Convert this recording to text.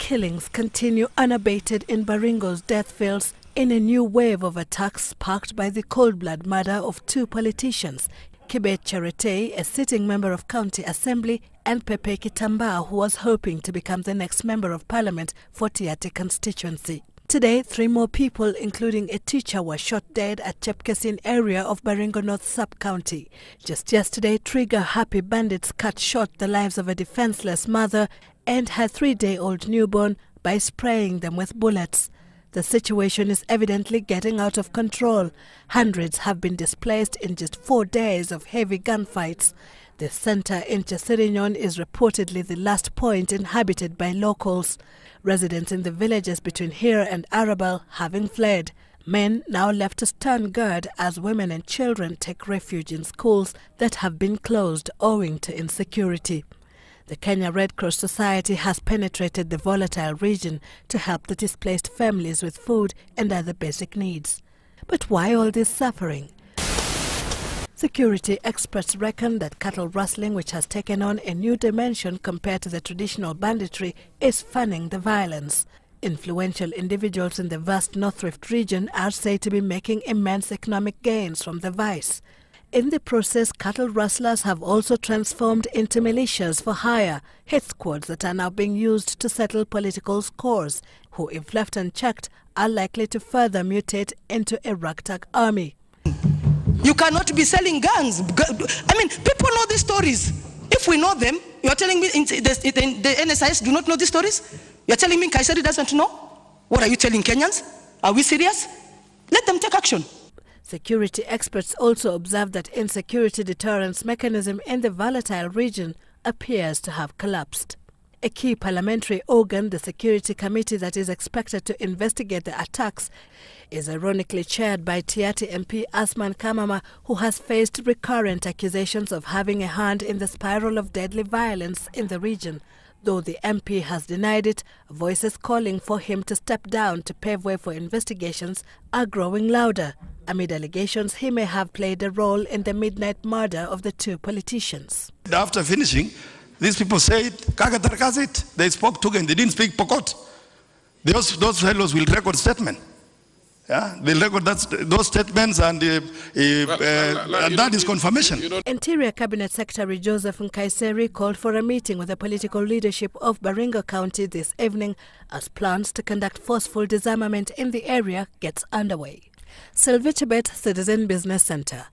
killings continue unabated in Baringo's death fields in a new wave of attacks sparked by the cold-blood murder of two politicians, Tiaty, a sitting member of County Assembly, and MP Kamama, who was hoping to become the next member of Parliament for Tiaty constituency. Today, 3 more people, including a teacher, were shot dead at Chepkesin area of Baringo North Sub-County. Just yesterday, trigger-happy bandits cut short the lives of a defenseless mother and her 3-day-old newborn by spraying them with bullets. The situation is evidently getting out of control. Hundreds have been displaced in just 4 days of heavy gunfights. The center in Chesirinyon is reportedly the last point inhabited by locals. Residents in the villages between here and Arabal having fled. Men now left to stand guard as women and children take refuge in schools that have been closed owing to insecurity. The Kenya Red Cross Society has penetrated the volatile region to help the displaced families with food and other basic needs. But why all this suffering? Security experts reckon that cattle rustling, which has taken on a new dimension compared to the traditional banditry, is fanning the violence. Influential individuals in the vast North Rift region are said to be making immense economic gains from the vice. In the process, cattle rustlers have also transformed into militias for hire, hit squads that are now being used to settle political scores, who, if left unchecked, are likely to further mutate into a ragtag army. You cannot be selling guns. I mean, people know these stories. If we know them, you're telling me the NSIS do not know these stories? You're telling me Kaiseri doesn't know? What are you telling Kenyans? Are we serious? Let them take action. Security experts also observe that insecurity deterrence mechanism in the volatile region appears to have collapsed. A key parliamentary organ, the Security Committee that is expected to investigate the attacks, is ironically chaired by Tiaty MP Kamama, who has faced recurrent accusations of having a hand in the spiral of deadly violence in the region. Though the MP has denied it, voices calling for him to step down to pave way for investigations are growing louder, amid allegations he may have played a role in the midnight murder of the two politicians. After finishing, these people said, Kagatarkazit, they spoke Tugen, they didn't speak Pokot. Those fellows will record statement. Yeah, they'll record those statements and that is confirmation. Interior Cabinet Secretary Joseph Nkaiseri called for a meeting with the political leadership of Baringo County this evening as plans to conduct forceful disarmament in the area gets underway. Sylvia Chebet, Citizen Business Center.